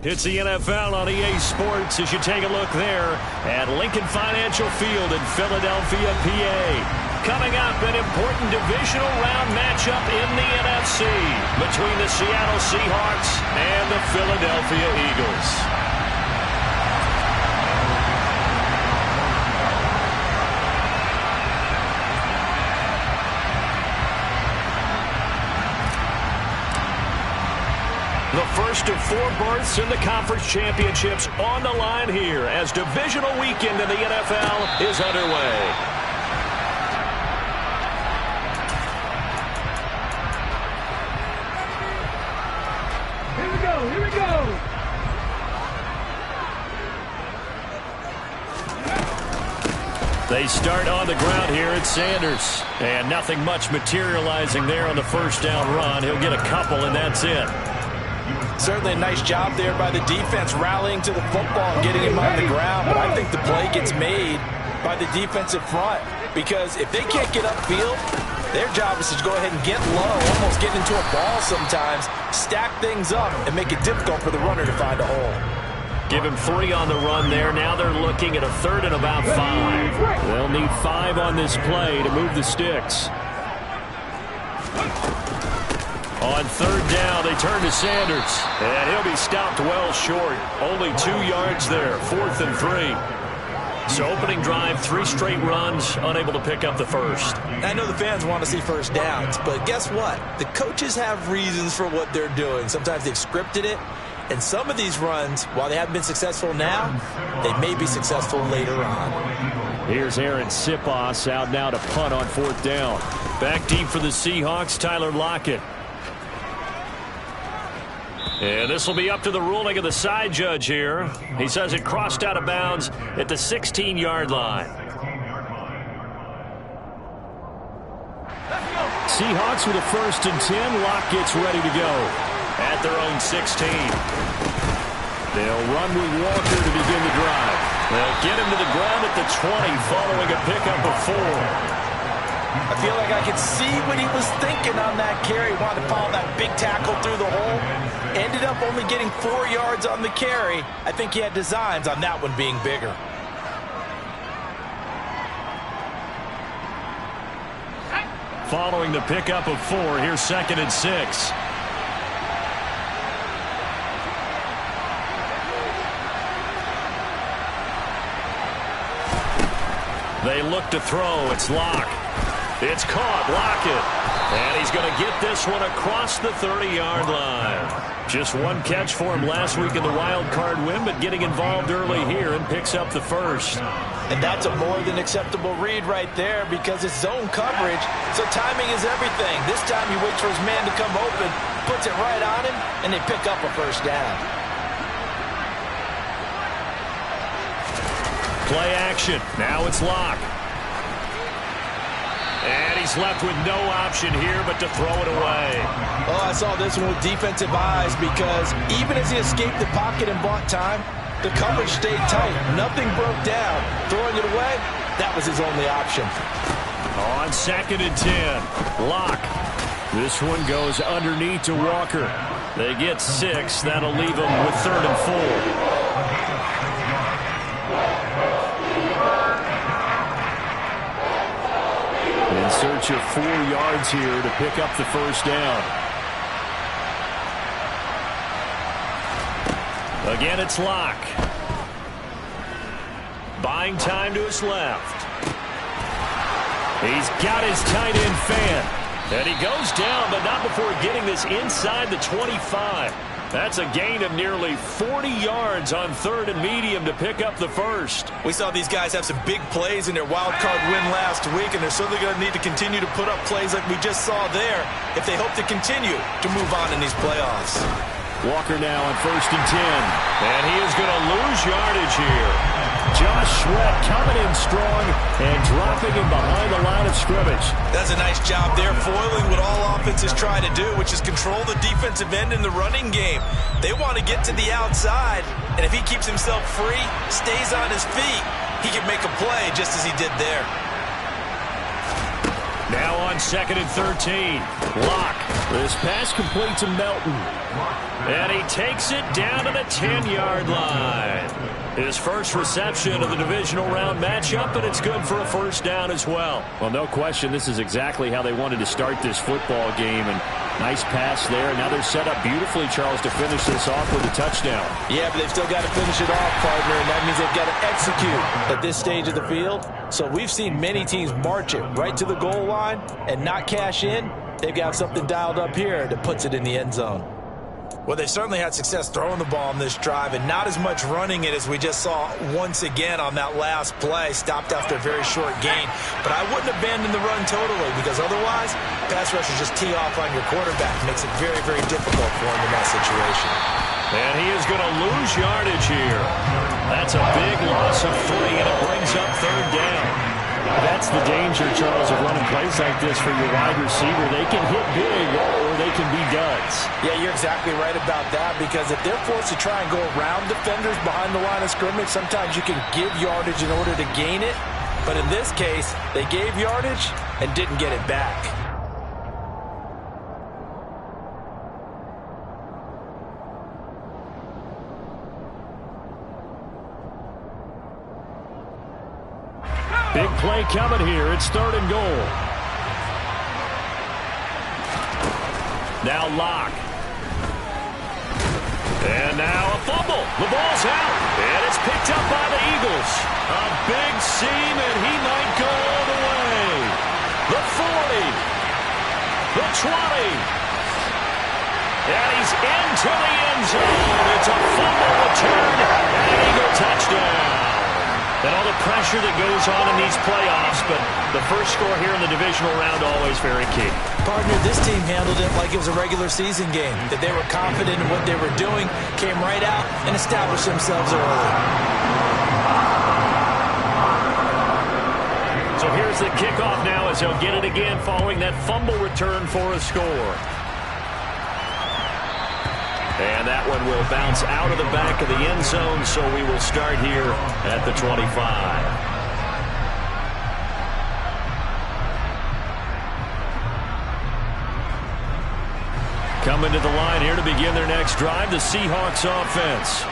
It's the NFL on EA Sports as you take a look there at Lincoln Financial Field in Philadelphia, PA. Coming up, an important divisional round matchup in the NFC between the Seattle Seahawks and the Philadelphia Eagles. The first of 4 berths in the conference championships on the line here as divisional weekend in the NFL is underway. Here we go. They start on the ground here at Sanders. And nothing much materializing there on the first down run. He'll get a couple, and that's it. Certainly a nice job there by the defense rallying to the football and getting him on the ground. But I think the play gets made by the defensive front because if they can't get upfield, their job is to go ahead and get low, almost get into a ball sometimes, stack things up, and make it difficult for the runner to find a hole. Give him 3 on the run there. Now they're looking at a 3rd and about 5. They'll need 5 on this play to move the sticks. On 3rd down, they turn to Sanders. And he'll be stopped well short. Only 2 yards there. 4th and 3. So opening drive, 3 straight runs, unable to pick up the first. I know the fans want to see first downs, but guess what? The coaches have reasons for what they're doing. Sometimes they've scripted it, and some of these runs, while they haven't been successful now, they may be successful later on. Here's Aaron Sipos out now to punt on 4th down. Back deep for the Seahawks, Tyler Lockett. And this will be up to the ruling of the side judge here. He says it crossed out of bounds at the 16-yard line. Seahawks with a 1st and 10. Lock gets ready to go at their own 16. They'll run with Walker to begin the drive. They'll get him to the ground at the 20 following a pickup of 4. I feel like I could see what he was thinking on that carry. Wanted to follow that big tackle through the hole. Ended up only getting 4 yards on the carry. I think he had designs on that one being bigger. Following the pickup of 4, here's 2nd and 6. They look to throw. It's Locke. It's caught. Lockett. And he's going to get this one across the 30-yard line. Just 1 catch for him last week in the wild card win, but getting involved early here and picks up the first. And that's a more than acceptable read right there because it's zone coverage, so timing is everything. This time he waits for his man to come open, puts it right on him, and they pick up a first down. Play action. Now it's Locke. And he's left with no option here but to throw it away. Oh, I saw this one with defensive eyes because even as he escaped the pocket and bought time, the coverage stayed tight. Nothing broke down. Throwing it away, that was his only option. On 2nd and 10, Locke. This one goes underneath to Walker. They get 6. That'll leave them with 3rd and 4. In search of 4 yards here to pick up the first down. Again, it's Locke. Buying time to his left. He's got his tight end fan. And he goes down, but not before getting this inside the 25. That's a gain of nearly 40 yards on 3rd and medium to pick up the first. We saw these guys have some big plays in their wild card win last week, and they're certainly going to need to continue to put up plays like we just saw there if they hope to continue to move on in these playoffs. Walker now on 1st and 10. And he is going to lose yardage here. Josh Sweat coming in strong and dropping him behind the line of scrimmage. That's a nice job there, foiling what all offenses try to do, which is control the defensive end in the running game. They want to get to the outside, and if he keeps himself free, stays on his feet, he can make a play just as he did there. Now on 2nd and 13. Locke This pass complete to Melton. And he takes it down to the 10-yard line. His first reception of the divisional round matchup, and it's good for a first down as well. Well, no question, this is exactly how they wanted to start this football game. And nice pass there. Now they're set up beautifully, Charles, to finish this off with a touchdown. Yeah, but they've still got to finish it off, partner, and that means they've got to execute at this stage of the field. So we've seen many teams march it right to the goal line and not cash in. They've got something dialed up here that puts it in the end zone. Well, they certainly had success throwing the ball on this drive and not as much running it as we just saw once again on that last play. Stopped after a very short gain. But I wouldn't abandon the run totally because otherwise, pass rushers just tee off on your quarterback. Makes it very, very difficult for him in that situation. And he is going to lose yardage here. That's a big loss of 3, and it brings up third down. That's the danger, Charles, of running plays like this for your wide receiver. They can hit big or they can be duds. Yeah, you're exactly right about that because if they're forced to try and go around defenders behind the line of scrimmage, sometimes you can give yardage in order to gain it. But in this case, they gave yardage and didn't get it back. Big play coming here. It's 3rd and goal. Now Locke. And now a fumble. The ball's out. And it's picked up by the Eagles. A big seam, and he might go all the way. The 40. The 20. And he's into the end zone. It's a fumble return and an Eagle touchdown. And all the pressure that goes on in these playoffs, but the first score here in the divisional round always very key. Partner, this team handled it like it was a regular season game, that they were confident in what they were doing, came right out and established themselves early. So here's the kickoff now as they'll get it again following that fumble return for a score. And that one will bounce out of the back of the end zone, so we will start here at the 25. Coming to the line here to begin their next drive, the Seahawks offense.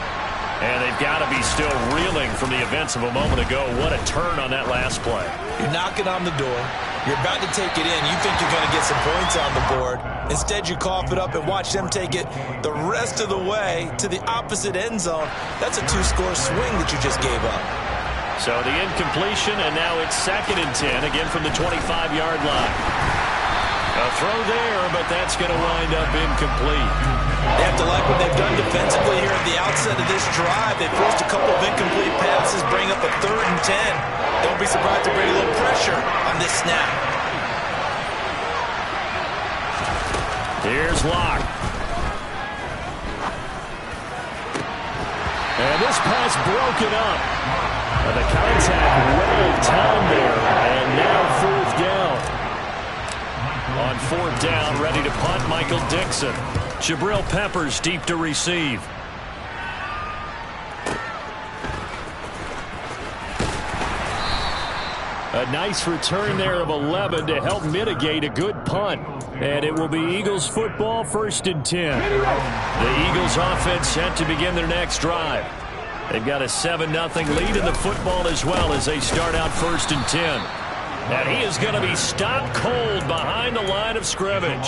And they've got to be still reeling from the events of a moment ago. What a turn on that last play. You're knocking on the door. You're about to take it in. You think you're going to get some points on the board. Instead, you cough it up and watch them take it the rest of the way to the opposite end zone. That's a 2-score swing that you just gave up. So the incompletion, and now it's 2nd and 10, again from the 25-yard line. A throw there, but that's going to wind up incomplete. They have to like what they've done defensively here at the outset of this drive. They forced a couple of incomplete passes, bring up a 3rd and 10. Don't be surprised to bring a little pressure on this snap. Here's Locke. And this pass broken up. And the contact well timed there. And now 4th down. On 4th down, ready to punt, Michael Dixon. Jabril Peppers deep to receive. A nice return there of 11 to help mitigate a good punt. And it will be Eagles football, 1st and 10. The Eagles offense set to begin their next drive. They've got a 7-0 lead in the football as well as they start out 1st and 10. And he is going to be stopped cold behind the line of scrimmage.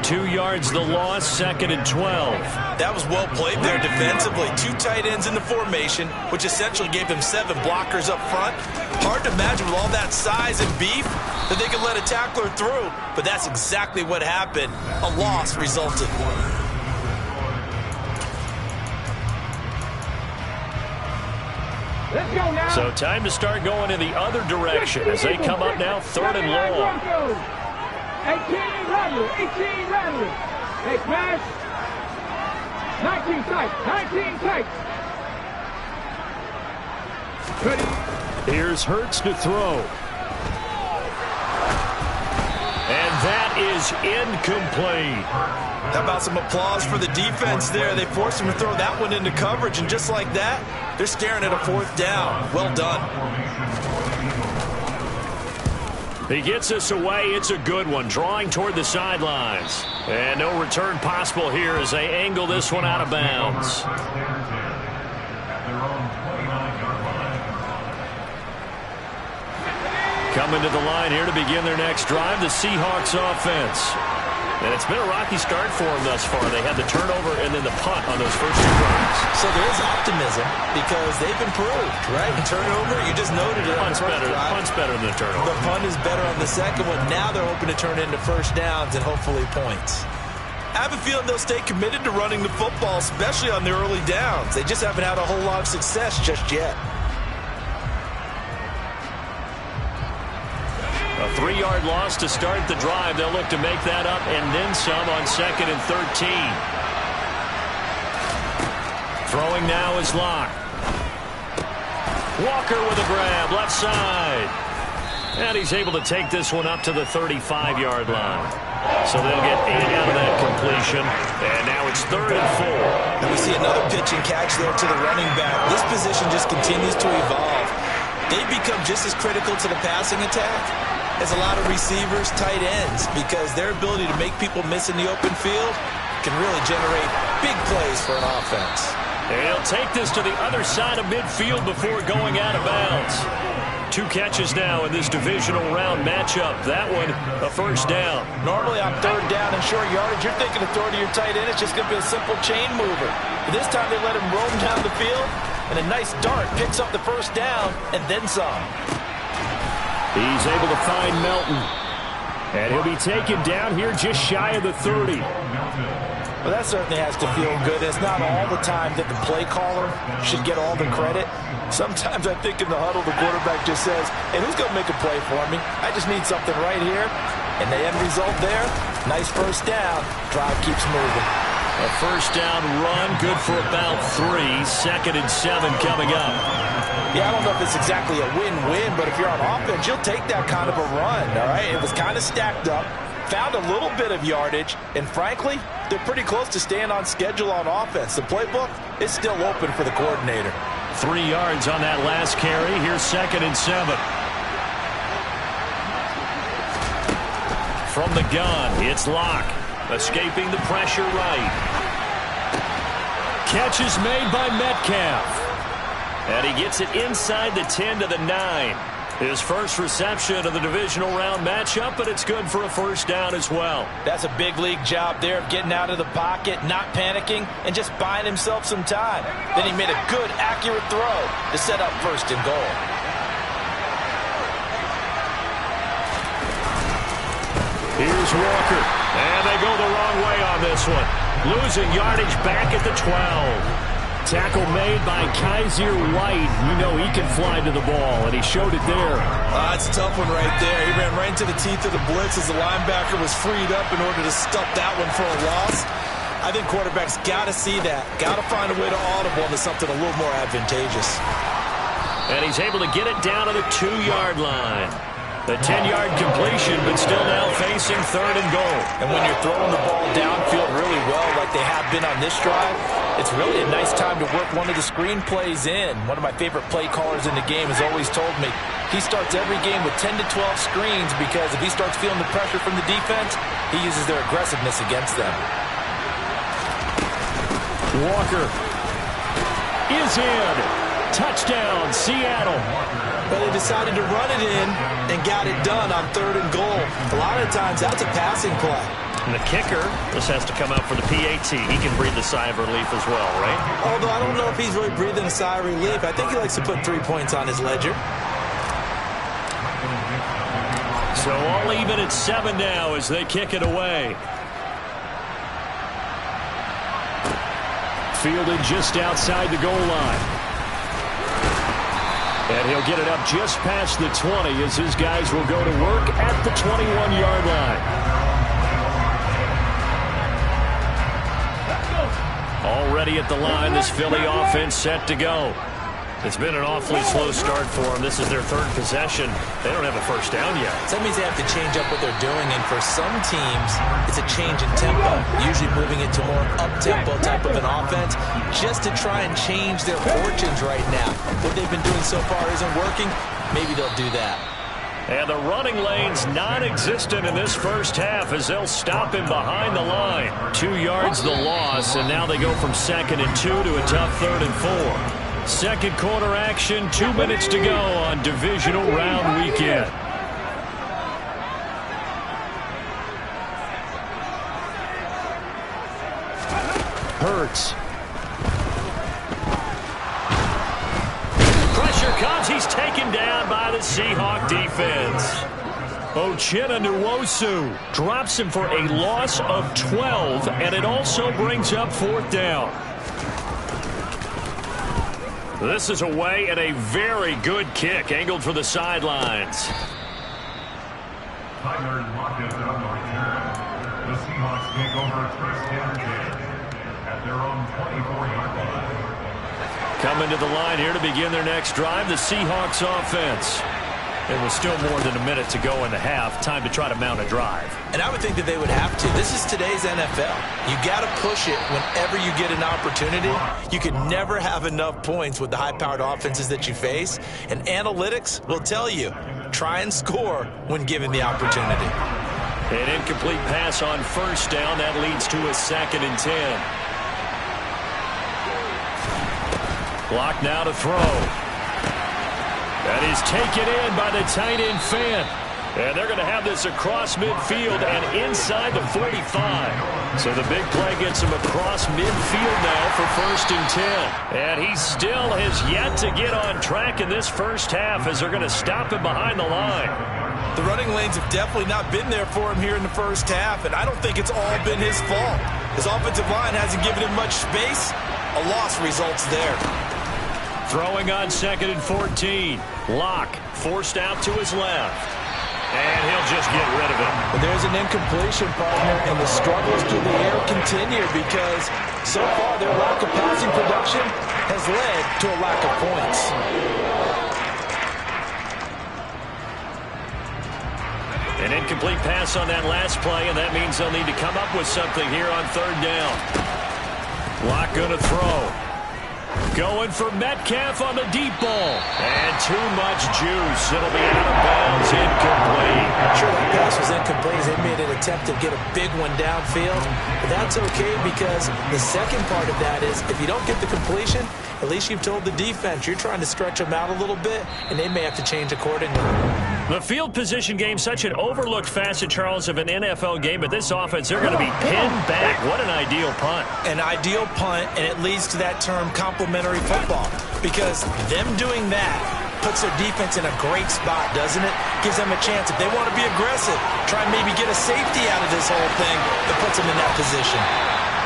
2 yards the loss, 2nd and 12. That was well played there defensively. 2 tight ends in the formation, which essentially gave them 7 blockers up front. Hard to imagine with all that size and beef that they could let a tackler through. But that's exactly what happened. A loss resulted. Let's go now. So time to start going in the other direction as they come up now 3rd and long. 18 Radley, 18 Radley. They smash. 19 tight, 19 tight. Here's Hurts to throw. And that is incomplete. How about some applause for the defense there? They forced him to throw that one into coverage, and just like that, they're staring at a 4th down. Well done. He gets us away. It's a good one, drawing toward the sidelines. And no return possible here as they angle this one out of bounds. Coming to the line here to begin their next drive, the Seahawks offense. And it's been a rocky start for them thus far. They had the turnover and then the punt on those first two drives. So there is optimism because they've improved, right? And turnover, you just noted it. Punt's better than the turnover. The punt is better on the second one. Now they're hoping to turn it into first downs and hopefully points. I have a feeling they'll stay committed to running the football, especially on their early downs. They just haven't had a whole lot of success just yet. A 3-yard loss to start the drive. They'll look to make that up and then some on 2nd and 13. Throwing now is Locke. Walker with a grab, left side. And he's able to take this one up to the 35-yard line. So they'll get 8 out of that completion. And now it's 3rd and 4. And we see another pitch and catch there to the running back. This position just continues to evolve. They've become just as critical to the passing attack as a lot of receivers, tight ends, because their ability to make people miss in the open field can really generate big plays for an offense. And he'll take this to the other side of midfield before going out of bounds. 2 catches now in this divisional round matchup. That one, a first down. Normally on 3rd down and short yardage, you're thinking of throwing to your tight end. It's just going to be a simple chain mover. But this time they let him roam down the field, and a nice dart picks up the first down and then some. He's able to find Melton. And he'll be taken down here just shy of the 30. Well, that certainly has to feel good. It's not all the time that the play caller should get all the credit. Sometimes I think in the huddle, the quarterback just says, hey, who's going to make a play for me? I just need something right here. And the end result there, nice first down. Drive keeps moving. A first down run, good for about 3. 2nd and 7 coming up. Yeah, I don't know if it's exactly a win-win, but if you're on offense, you'll take that kind of a run, all right? It was kind of stacked up, found a little bit of yardage, and frankly, they're pretty close to staying on schedule on offense. The playbook is still open for the coordinator. 3 yards on that last carry. Here's 2nd and 7. From the gun, it's Locke. Escaping the pressure right. Catch is made by Metcalf. And he gets it inside the 10 to the 9. His first reception of the divisional round matchup, but it's good for a first down as well. That's a big league job there of getting out of the pocket, not panicking, and just buying himself some time. Then he made a good, accurate throw to set up 1st and goal. Here's Walker, and they go the wrong way on this one. Losing yardage back at the 12. Tackle made by Kaiser White. You know he can fly to the ball, and he showed it there. That's a tough one right there. He ran right into the teeth of the blitz as the linebacker was freed up in order to stuff that one for a loss. I think quarterbacks got to see that. Got to find a way to audible into something a little more advantageous. And he's able to get it down to the 2-yard line. The 10-yard completion, but still now facing 3rd and goal. And when you're throwing the ball downfield really well like they have been on this drive, it's really a nice time to work one of the screen plays in. One of my favorite play callers in the game has always told me he starts every game with 10 to 12 screens because if he starts feeling the pressure from the defense, he uses their aggressiveness against them. Walker is in. Touchdown, Seattle. But they decided to run it in and got it done on 3rd and goal. A lot of times, that's a passing play. And the kicker, this has to come out for the PAT. He can breathe a sigh of relief as well, right? Although I don't know if he's really breathing a sigh of relief. I think he likes to put 3 points on his ledger. So all even at 7 now as they kick it away. Fielded just outside the goal line. And he'll get it up just past the 20 as his guys will go to work at the 21-yard line. Already at the line, this Philly offense set to go. It's been an awfully slow start for them. This is their 3rd possession. They don't have a first down yet. So that means they have to change up what they're doing, and for some teams, it's a change in tempo, usually moving it to more up-tempo type of an offense, just to try and change their fortunes right now. What they've been doing so far isn't working. Maybe they'll do that. And the running lane's non-existent in this first half as they'll stop him behind the line. 2 yards the loss, and now they go from 2nd and 2 to a tough 3rd and 4. Second quarter action, 2 minutes to go on divisional round weekend. Hurts. Pressure comes. He's taken down by the Seahawk defense. Uchenna Nwosu drops him for a loss of 12, and it also brings up 4th down. This is away and a very good kick angled for the sidelines. Tyler Lockett on the return. The Seahawks take over first and 10 at their own 24-yard line. Coming to the line here to begin their next drive, the Seahawks offense. There was still more than a minute to go in the half. Time to try to mount a drive. And I would think that they would have to. This is today's NFL. You got to push it whenever you get an opportunity. You can never have enough points with the high-powered offenses that you face. And analytics will tell you, try and score when given the opportunity. An incomplete pass on first down. That leads to a 2nd and 10. Block now to throw. That is taken in by the tight end Fant. And they're going to have this across midfield and inside the 45. So the big play gets him across midfield now for 1st and 10. And he still has yet to get on track in this first half as they're going to stop him behind the line. The running lanes have definitely not been there for him here in the first half, and I don't think it's all been his fault. His offensive line hasn't given him much space. A loss results there. Throwing on 2nd and 14. Locke forced out to his left. And he'll just get rid of it. But there's an incompletion, partner, and the struggles through the air continue because so far their lack of passing production has led to a lack of points. An incomplete pass on that last play, and that means they'll need to come up with something here on 3rd down. Locke going to throw. Going for Metcalf on the deep ball. And too much juice. It'll be out of bounds, incomplete. Sure, that pass was incomplete. They made an attempt to get a big one downfield. But that's okay because the second part of that is if you don't get the completion, at least you've told the defense you're trying to stretch them out a little bit, and they may have to change accordingly. The field position game, such an overlooked facet, Charles, of an NFL game, but this offense, they're going to be pinned back. What an ideal punt. An ideal punt, and it leads to that term complementary football because them doing that puts their defense in a great spot, doesn't it? Gives them a chance. If they want to be aggressive, try and maybe get a safety out of this whole thing, it puts them in that position.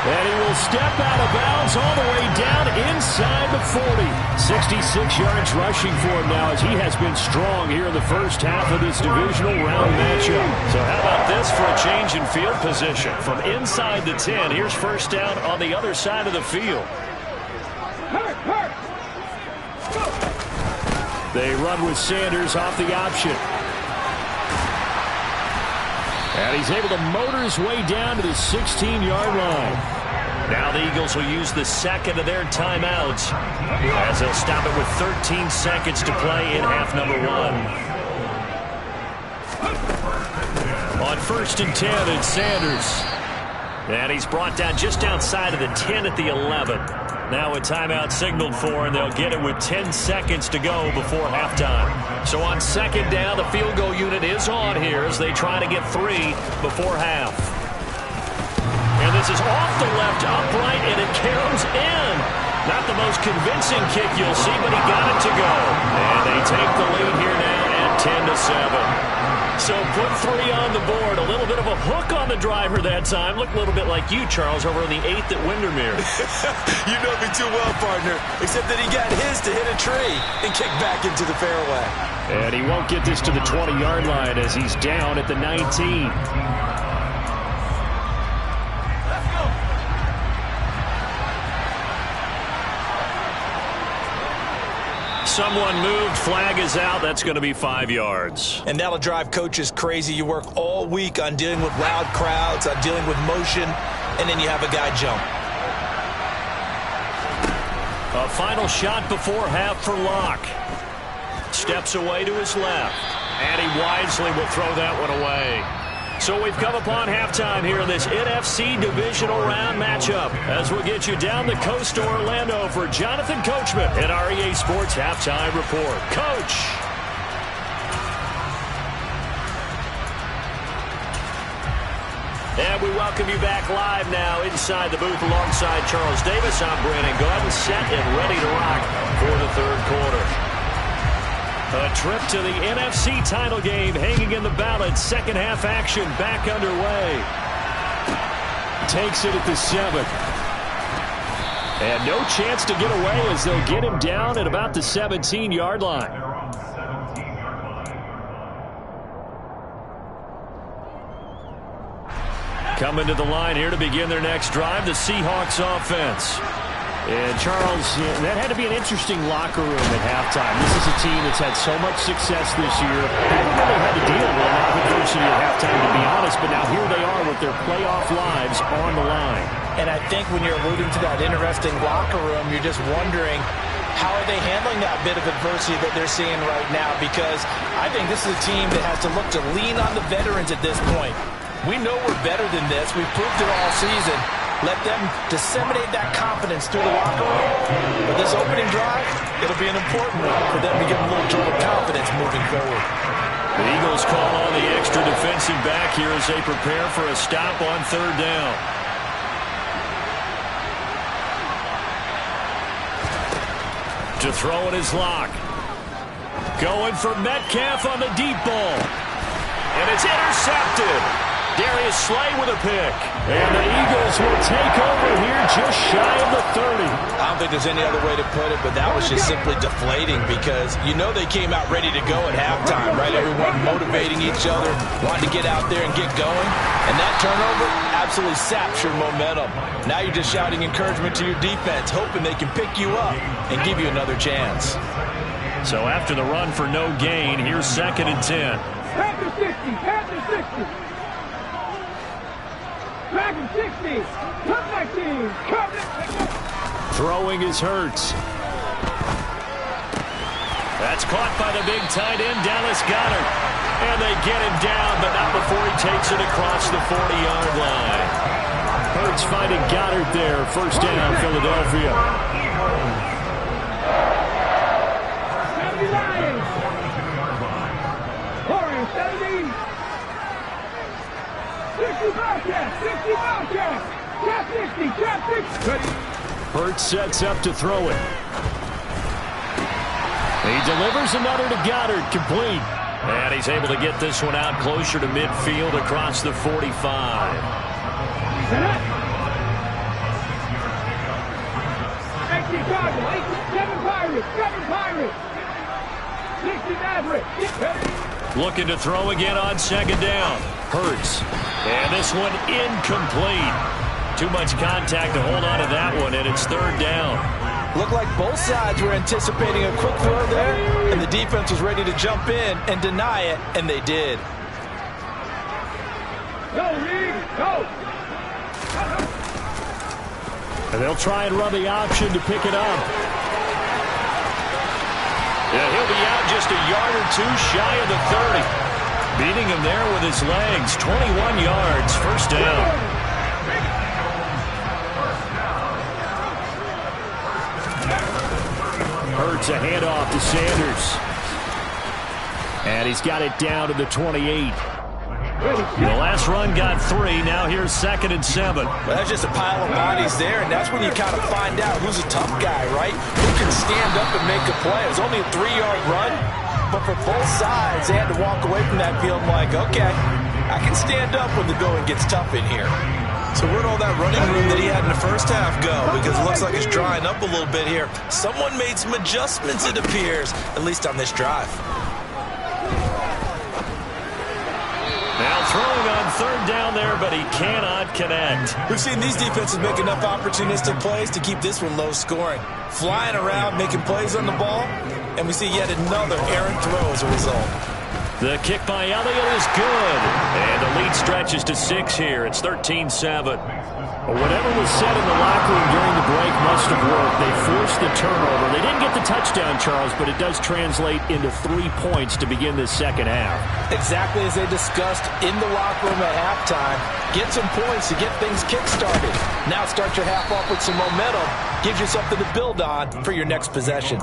And he will step out of bounds all the way down inside the 40. 66 yards rushing for him now as he has been strong here in the first half of this divisional round matchup. So how about this for a change in field position? From inside the 10, here's first down on the other side of the field. They run with Sanders off the option. And he's able to motor his way down to the 16-yard line. Now the Eagles will use the second of their timeouts as they'll stop it with 13 seconds to play in half number 1. On 1st and 10, it's Sanders. And he's brought down just outside of the 10 at the 11. Now a timeout signaled for, and they'll get it with 10 seconds to go before halftime. So on 2nd down, the field goal unit is on here as they try to get 3 before half. And this is off the left upright, and it caroms in. Not the most convincing kick you'll see, but he got it to go. And they take the lead here now at 10-7. So put 3 on the board. A little bit of a hook on the driver that time. Looked a little bit like you, Charles, over on the 8th at Windermere. You know me too well, partner. Except that he got his to hit a tree and kick back into the fairway. And he won't get this to the 20-yard line as he's down at the 19. Someone moved, flag is out. That's going to be 5 yards. And that'll drive coaches crazy. You work all week on dealing with loud crowds, on dealing with motion, and then you have a guy jump. A final shot before half for Locke. Steps away to his left. And he wisely will throw that one away. So we've come upon halftime here in this NFC Divisional Round matchup. As we'll get you down the coast to Orlando for Jonathan Coachman at our EA Sports Halftime Report. Coach! And we welcome you back live now inside the booth alongside Charles Davis. I'm Brandon Gordon, set and ready to rock for the third quarter. A trip to the NFC title game hanging in the balance. Second half action back underway. Takes it at the 7. And no chance to get away as they'll get him down at about the 17-yard line. Coming to the line here to begin their next drive, the Seahawks offense. And, Charles, that had to be an interesting locker room at halftime. This is a team that's had so much success this year. They haven't really had to deal with a lot of adversity at halftime, to be honest, but now here they are with their playoff lives on the line. And I think when you're alluding to that interesting locker room, you're just wondering, how are they handling that bit of adversity that they're seeing right now? Because I think this is a team that has to look to lean on the veterans at this point. We know we're better than this. We've proved it all season. Let them disseminate that confidence through the locker room. But this opening drive, it'll be an important one for them to get a little jolt of confidence moving forward. The Eagles call on the extra defensive back here as they prepare for a stop on third down. To throw it is Locke. Going for Metcalf on the deep ball. And it's intercepted. Darius Slay with a pick. And the Eagles will take over here just shy of the 30. I don't think there's any other way to put it, but that was just simply deflating because you know they came out ready to go at halftime, right? Everyone motivating each other, wanting to get out there and get going. And that turnover absolutely saps your momentum. Now you're just shouting encouragement to your defense, hoping they can pick you up and give you another chance. So after the run for no gain, here's 2nd and 10. Panther 60, Panther 60. Dragon 60, come 19, come 19. Throwing is Hurts. That's caught by the big tight end, Dallas Goedert. And they get him down, but not before he takes it across the 40-yard line. Hurts finding Goddard there. First down, Philadelphia. 70 Lions. Warriors 70. 60 Bobcats, 60 Bobcats. Trap 60, trap 60. Hurts sets up to throw it. He delivers another to Goddard, complete. And he's able to get this one out closer to midfield across the 45. Set up. 8 Chicago, 7 Pirates, 7 Pirates. 60 Mavericks. Looking to throw again on second down. Hurts. And this one incomplete. Too much contact to hold on to that one, and it's third down. Looked like both sides were anticipating a quick throw there, and the defense was ready to jump in and deny it, and they did. Go, Reed, go. And they'll try and run the option to pick it up. Yeah, he'll be out just a yard or two shy of the 30. Beating him there with his legs. 21 yards, first down. Hurts a handoff to Sanders. And he's got it down to the 28. The last run got 3. Now here's 2nd and 7. Well, that's just a pile of bodies there, and that's when you kind of find out who's a tough guy, right? Who can stand up and make a play. It was only a 3-yard run, but for both sides, they had to walk away from that field like, okay, I can stand up when the going gets tough in here. So where'd all that running room that he had in the first half go? Because it looks like it's drying up a little bit here. Someone made some adjustments, it appears, at least on this drive. Now throwing on third down there, but he cannot connect. We've seen these defenses make enough opportunistic plays to keep this one low scoring. Flying around, making plays on the ball, and we see yet another errant throw as a result. The kick by Elliott is good. And the lead stretches to 6 here. It's 13-7. Whatever was said in the locker room during the break must have worked. They forced the turnover. They didn't get the touchdown, Charles, but it does translate into 3 points to begin this second half. Exactly as they discussed in the locker room at halftime. Get some points to get things kick-started. Now start your half off with some momentum. Gives you something to build on for your next possession.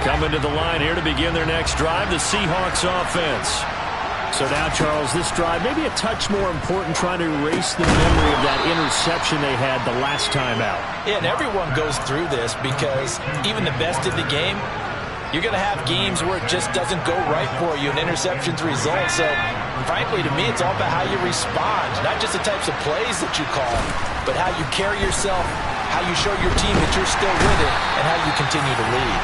Coming to the line here to begin their next drive, the Seahawks offense. So now, Charles, this drive maybe a touch more important, trying to erase the memory of that interception they had the last time out. Yeah, and everyone goes through this because even the best in the game, you're going to have games where it just doesn't go right for you, and interceptions result. So, frankly, to me, it's all about how you respond, not just the types of plays that you call, but how you carry yourself, how you show your team that you're still with it, and how you continue to lead.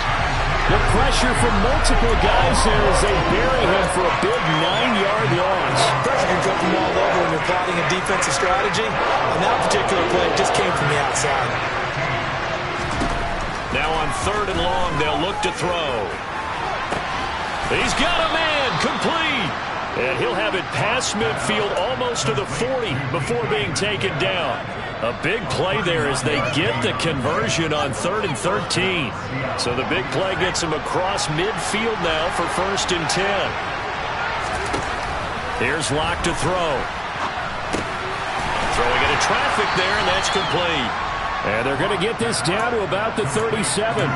The pressure from multiple guys here as they bury him for a big 9-yard loss. Pressure can come from all over when you're plotting a defensive strategy. On that particular play, it just came from the outside. Now on 3rd and long, they'll look to throw. He's got a man, complete. And he'll have it past midfield almost to the 40 before being taken down. A big play there as they get the conversion on 3rd and 13. So the big play gets him across midfield now for 1st and 10. Here's Locke to throw. Throwing into traffic there, and that's complete. And they're going to get this down to about the 37.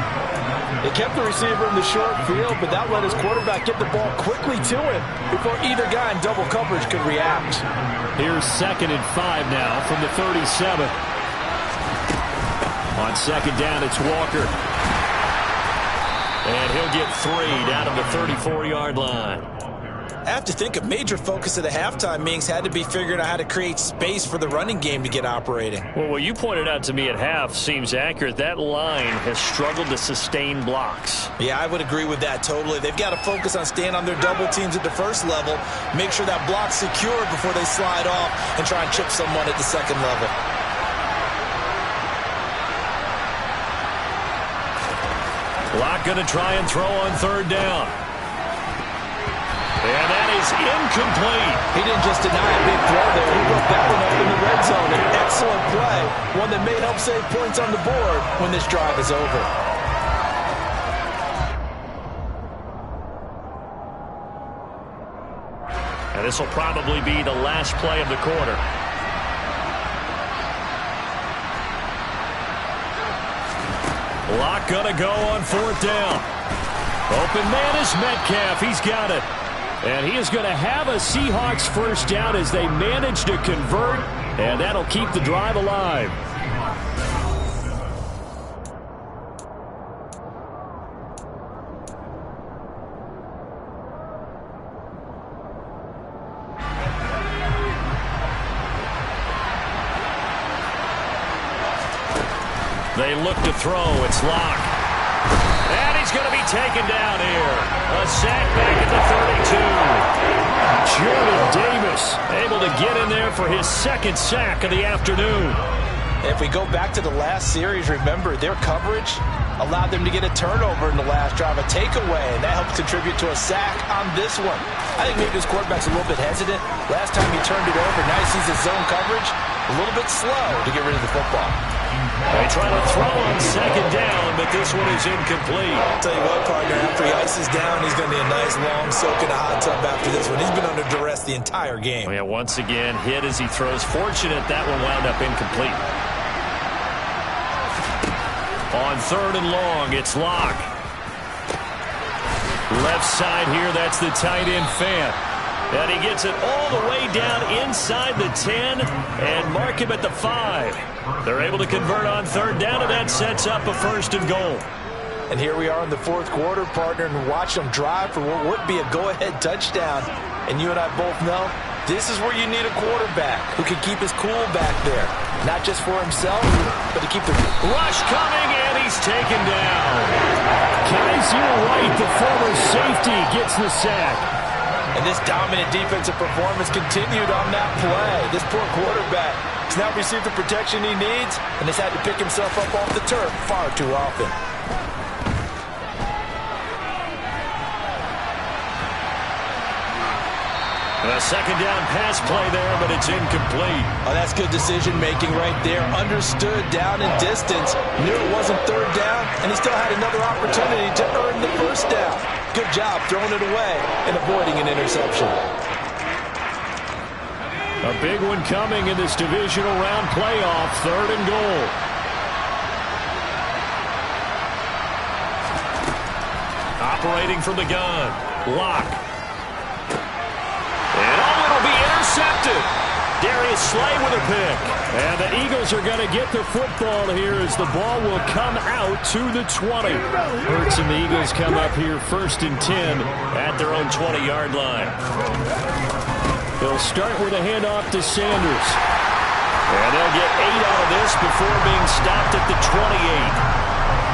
They kept the receiver in the short field, but that let his quarterback get the ball quickly to him before either guy in double coverage could react. Here's 2nd and 5 now from the 37. On 2nd down, it's Walker. And he'll get 3 down to the 34-yard line. I have to think a major focus of the halftime meetings had to be figuring out how to create space for the running game to get operating. Well, what you pointed out to me at half seems accurate. That line has struggled to sustain blocks. Yeah, I would agree with that totally. They've got to focus on staying on their double teams at the first level, make sure that block's secure before they slide off and try and chip someone at the second level. Locke going to try and throw on 3rd down. And that is incomplete. He didn't just deny a big throw there. He broke that one up in the red zone. An excellent play. One that may help save points on the board when this drive is over. And this will probably be the last play of the quarter. Locke going to go on 4th down. Open man is Metcalf. He's got it. And he is going to have a Seahawks 1st down as they manage to convert, and that'll keep the drive alive. They look to throw. It's Locke. And he's going to be taken down here. A sack back at the 32. Jordan Davis able to get in there for his 2nd sack of the afternoon. If we go back to the last series, remember, their coverage allowed them to get a turnover in the last drive, a takeaway, and that helps contribute to a sack on this one. I think maybe his quarterback's a little bit hesitant. Last time he turned it over, now he sees his zone coverage a little bit slow to get rid of the football. They try to throw on 2nd down, but this one is incomplete. I'll tell you what, partner, after he ices down, he's going to need a nice long soak in a hot tub after this one. He's been under duress the entire game. Oh, yeah, once again, hit as he throws. Fortunate that one wound up incomplete. On 3rd and long, it's Locke. Left side here, that's the tight end Fant. And he gets it all the way down inside the 10 and mark him at the 5. They're able to convert on 3rd down, and that sets up a 1st and goal. And here we are in the 4th quarter, partner, and watch them drive for what would be a go-ahead touchdown. And you and I both know this is where you need a quarterback who can keep his cool back there. Not just for himself, but to keep the rush coming, and he's taken down. Kaiser White, the former safety, gets the sack. And this dominant defensive performance continued on that play. This poor quarterback has not received the protection he needs and has had to pick himself up off the turf far too often. A second down pass play there, but it's incomplete. Oh, that's good decision-making right there. Understood down and distance. Knew it wasn't third down, and he still had another opportunity to earn the first down. Good job throwing it away and avoiding an interception. A big one coming in this divisional round playoff, 3rd and goal. Operating from the gun. Lock. And it'll be intercepted. Darius Slay with a pick. And the Eagles are going to get the football here as the ball will come out to the 20. Hurts and the Eagles come up here 1st and 10 at their own 20-yard line. They'll start with a handoff to Sanders. And they'll get 8 out of this before being stopped at the 28.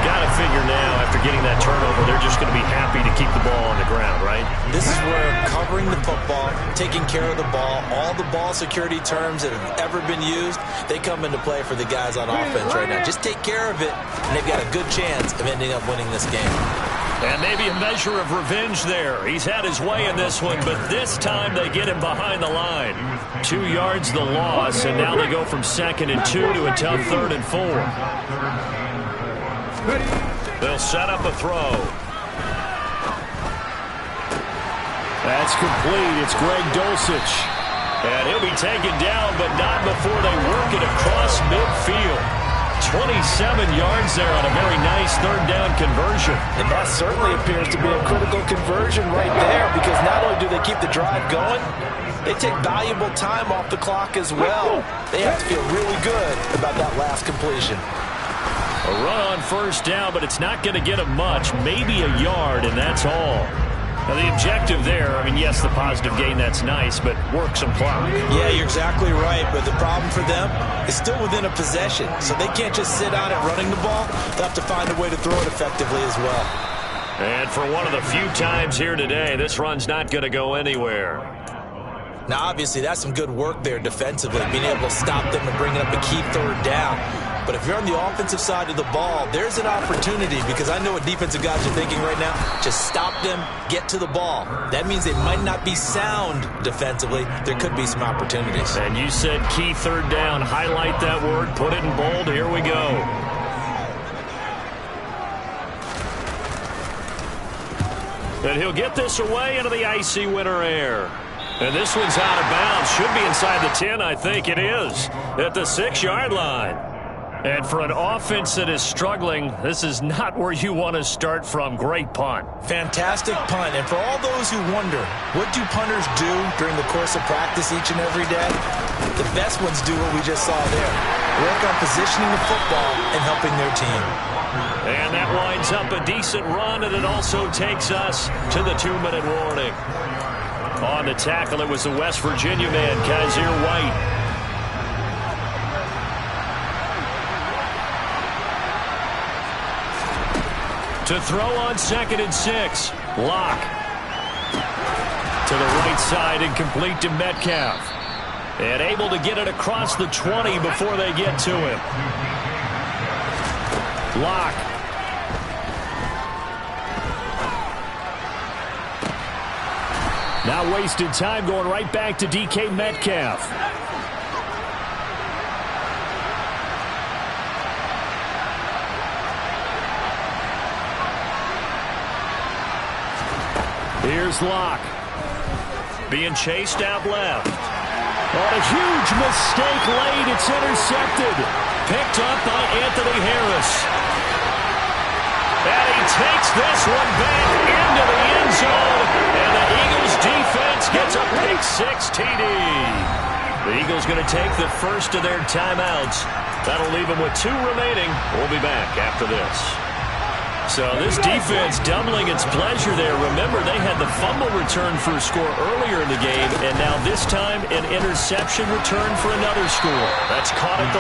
Got to figure now, after getting that turnover, they're just going to be happy to keep the ball on the ground, right? This is where covering the football, taking care of the ball, all the ball security terms that have ever been used, they come into play for the guys on offense right now. Just take care of it, and they've got a good chance of ending up winning this game. And maybe a measure of revenge there. He's had his way in this one, but this time they get him behind the line. 2 yards the loss, and now they go from 2nd and 2 to a tough 3rd and 4. They'll set up a throw. That's complete. It's Greg Dulcich. And he'll be taken down, but not before they work it across midfield. 27 yards there on a very nice 3rd down conversion. And that certainly appears to be a critical conversion right there, because not only do they keep the drive going, they take valuable time off the clock as well. They have to feel really good about that last completion. A run on 1st down, but it's not going to get them much. Maybe a yard, and that's all. Now, the objective there, I mean, yes, the positive gain, that's nice, but work some clock. Yeah, you're exactly right, but the problem for them is still within a possession, so they can't just sit out at running the ball. They'll have to find a way to throw it effectively as well. And for one of the few times here today, this run's not going to go anywhere. Now, obviously, that's some good work there defensively, being able to stop them and bringing up a key 3rd down. But if you're on the offensive side of the ball, there's an opportunity, because I know what defensive guys are thinking right now. Just stop them, get to the ball. That means they might not be sound defensively. There could be some opportunities. And you said key 3rd down. Highlight that word. Put it in bold. Here we go. And he'll get this away into the icy winter air. And this one's out of bounds. Should be inside the 10, I think it is, at the 6-yard line. And for an offense that is struggling, this is not where you want to start from. Great punt. Fantastic punt. And for all those who wonder, what do punters do during the course of practice each and every day? The best ones do what we just saw there. Work on positioning the football and helping their team. And that winds up a decent run, and it also takes us to the 2-minute warning. On the tackle, it was the West Virginia man, Kaiser White. To throw on 2nd and 6. Lock. To the right side and complete to Metcalf. And able to get it across the 20 before they get to him. Lock. Now wasted time going right back to DK Metcalf. Here's Locke. Being chased out left. On a huge mistake late. It's intercepted. Picked up by Anthony Harris. And he takes this one back into the end zone. And the Eagles defense gets a pick 6 TD. The Eagles going to take the first of their timeouts. That'll leave them with 2 remaining. We'll be back after this. So this defense doubling its pleasure there. Remember, they had the fumble return for a score earlier in the game, and now this time an interception return for another score. That's caught at the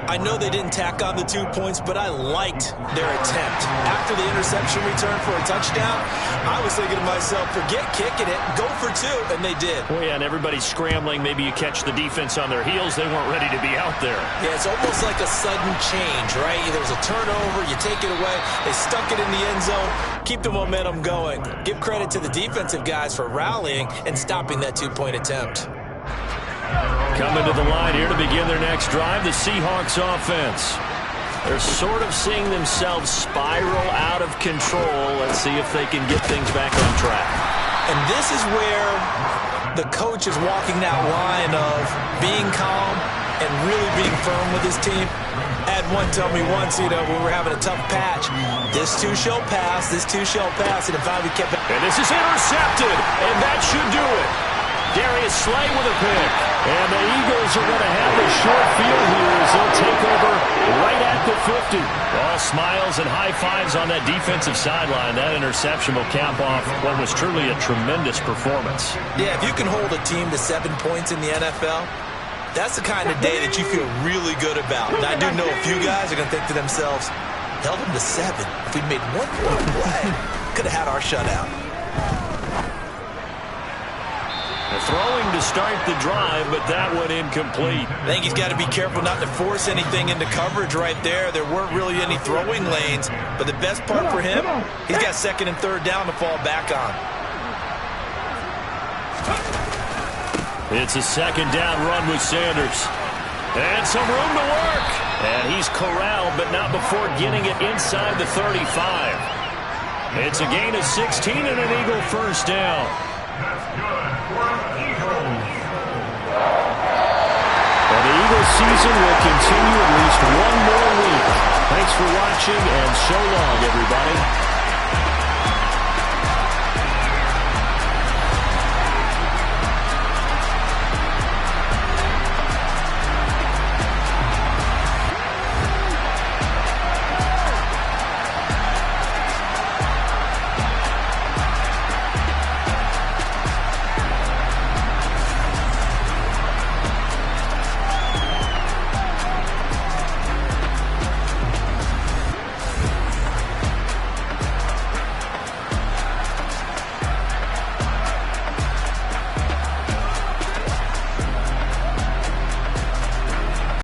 1. I know they didn't tack on the 2 points, but I liked their attempt. After the interception return for a touchdown, I was thinking to myself, forget kicking it, go for 2, and they did. Well, yeah, and everybody's scrambling. Maybe you catch the defense on their heels. They weren't ready to be out there. Yeah, it's almost like a sudden change, right? There's a turnover, you take it away. They stuck it in the end zone, keep the momentum going. Give credit to the defensive guys for rallying and stopping that two-point attempt. Coming to the line here to begin their next drive, the Seahawks offense. They're sort of seeing themselves spiral out of control. Let's see if they can get things back on track. And this is where the coach is walking that line of being calm and really being firm with his team. I had one tell me once, when we were having a tough patch, this too shall pass, and it finally kept it. And this is intercepted, and that should do it. Darius Slay with a pick. And the Eagles are going to have a short field here as they'll take over right at the 50. All smiles and high fives on that defensive sideline. That interception will cap off what was truly a tremendous performance. Yeah, if you can hold a team to 7 points in the NFL, that's the kind of day that you feel really good about. And I do know a few guys are going to think to themselves, held them to 7. If we'd made 1 more play, could have had our shutout. Throwing to start the drive, but that one incomplete. I think he's got to be careful not to force anything into coverage right there. There weren't really any throwing lanes, but the best part for him, he's got 2nd and 3rd down to fall back on. It's a 2nd down run with Sanders. And some room to work. And he's corralled, but not before getting it inside the 35. It's a gain of 16 and an Eagle first down. That's good for the Eagles. Well, the Eagles season will continue at least 1 more week. Thanks for watching, and so long, everybody.